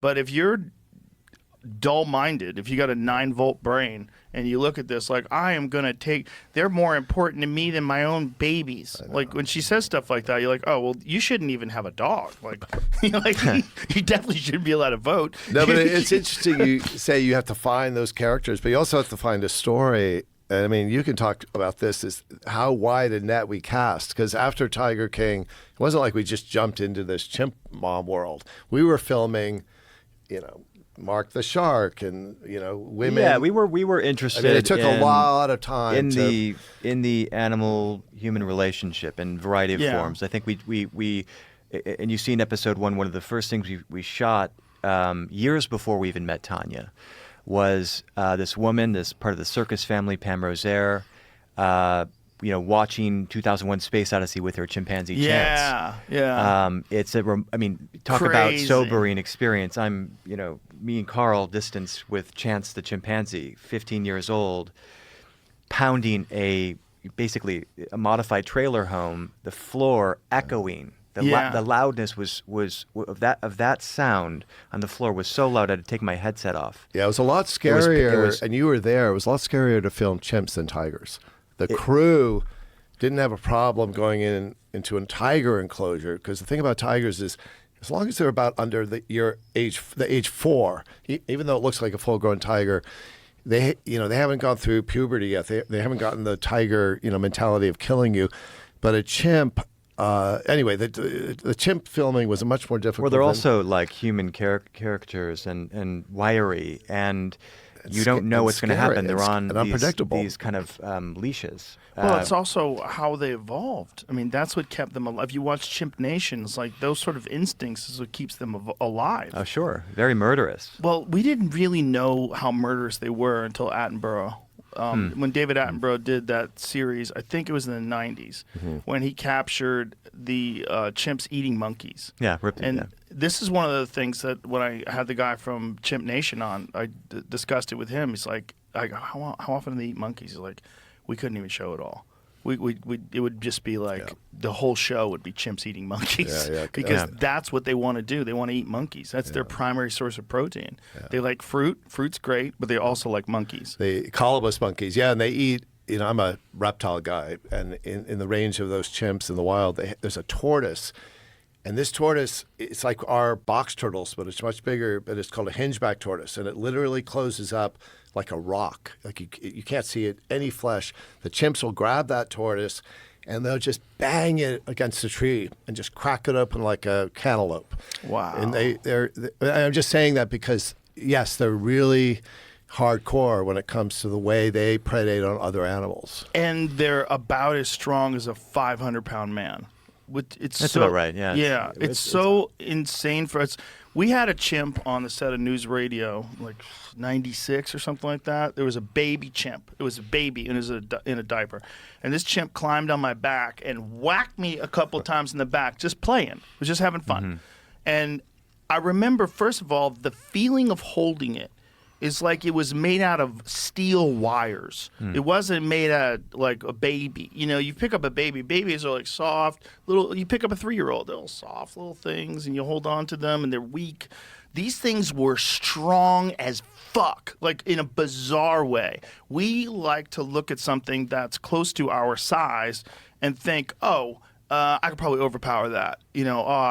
But if you're dull-minded, if you got a 9-volt brain and you look at this like, I am going to take, they're more important to me than my own babies. Like when she says stuff like that, you're like, oh, well, you shouldn't even have a dog. Like, you definitely shouldn't be allowed to vote. No, but it's interesting you say you have to find those characters, but you also have to find a story. And I mean, you can talk about this, is how wide a net we cast. Because after Tiger King, it wasn't like we just jumped into this chimp mom world. We were filming, Mark the Shark and women. Yeah, we were interested. I mean, it took a lot of time in the animal human relationship in a variety of forms. I think we and you see in episode 1, one of the first things we shot years before we even met Tanya was this woman, this part of the circus family, Pam Rosaire, watching 2001: Space Odyssey with her chimpanzee Chance. Yeah. It's talk about sobering experience. Me and Carl distanced with Chance the chimpanzee, 15 years old, pounding basically a modified trailer home, the floor echoing. The loudness was of that sound on the floor was so loud I had to take my headset off. Yeah, it was a lot scarier, and you were there. It was a lot scarier to film chimps than tigers. The crew didn't have a problem going into a tiger enclosure, because the thing about tigers is, as long as they're about under the age 4, even though it looks like a full-grown tiger, they haven't gone through puberty yet. They haven't gotten the tiger mentality of killing you. But a chimp, anyway, the chimp filming was much more difficult. Well, they're also like human characters and wiry, and you don't know what's going to happen. They're on these kind of leashes. Well, it's also how they evolved. I mean, that's what kept them alive. If you watch Chimp Nations, like those sort of instincts is what keeps them alive. Oh, sure. Very murderous. Well, we didn't really know how murderous they were until Attenborough. When David Attenborough did that series, I think it was in the 90s, when he captured the chimps eating monkeys. Yeah, this is one of the things that when I had the guy from Chimp Nation on, I discussed it with him. He's like, how often do they eat monkeys? He's like, we couldn't even show it all. It would just be like the whole show would be chimps eating monkeys because that's what they want to do. They want to eat monkeys. That's their primary source of protein. Yeah. They like fruit. Fruit's great, but they also like monkeys. The colobus monkeys, and they eat. I'm a reptile guy, and in the range of those chimps in the wild, there's a tortoise. And this tortoise, it's like our box turtles, but it's much bigger, but it's called a hingeback tortoise. And it literally closes up like a rock. Like you can't see any flesh. The chimps will grab that tortoise, and they'll just bang it against a tree and just crack it open like a cantaloupe. Wow. And I'm just saying that because, yes, they're really hardcore when it comes to the way they predate on other animals. And they're about as strong as a 500-pound man. That's about right, yeah. Yeah, it's so insane for us. We had a chimp on the set of News Radio, like 96 or something like that. There was a baby chimp. It was a baby, and it was in a diaper. And this chimp climbed on my back and whacked me a couple of times in the back, just playing. It was just having fun. And I remember, first of all, the feeling of holding it is like it was made out of steel wires. It wasn't made out of like a baby. You pick up a baby. Babies are like soft, little. You pick up a 3-year-old, they're all soft little things, and you hold on to them, and they're weak. These things were strong as fuck, like in a bizarre way. We like to look at something that's close to our size and think, I could probably overpower that. I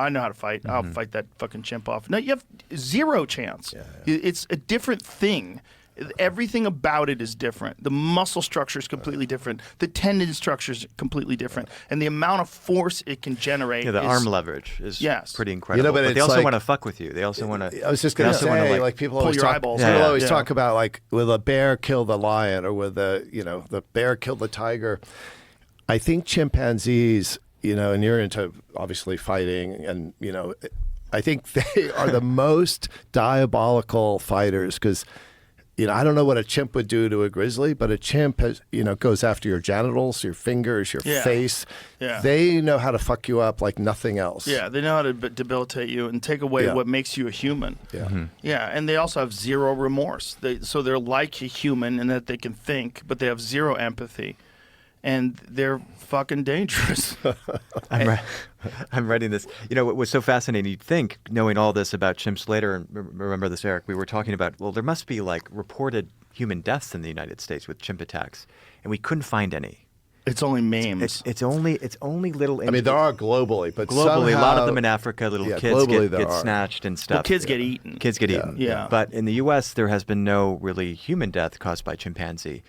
know how to fight. I'll fight that fucking chimp off. No, you have zero chance. It's a different thing. Everything about it is different. The muscle structure is completely different. The tendon structure is completely different. And the amount of force it can generate arm leverage is pretty incredible. But they also want to fuck with you. They also want to... I was just going to say, like people always talk... People always talk about, like, will a bear kill the lion, or will the bear kill the tiger? I think chimpanzees... and you're into obviously fighting, and I think they are the most diabolical fighters because I don't know what a chimp would do to a grizzly, but a chimp has goes after your genitals, your fingers, your face. Yeah. They know how to fuck you up like nothing else. Yeah, they know how to debilitate you and take away what makes you a human. Yeah, yeah, and they also have zero remorse. So they're like a human in that they can think, but they have zero empathy. and they're fucking dangerous. I'm writing this. You know, what was so fascinating, you'd think, knowing all this about chimps later, and remember this, Eric, we were talking about, well, there must be like reported human deaths in the United States with chimp attacks, and we couldn't find any. It's only memes. It's only little. I mean, there are globally, but globally, somehow, a lot of them in Africa. Little kids get snatched and stuff. Well, kids get eaten. Kids get eaten. Yeah. But in the U.S., there has been no really human death caused by chimpanzee.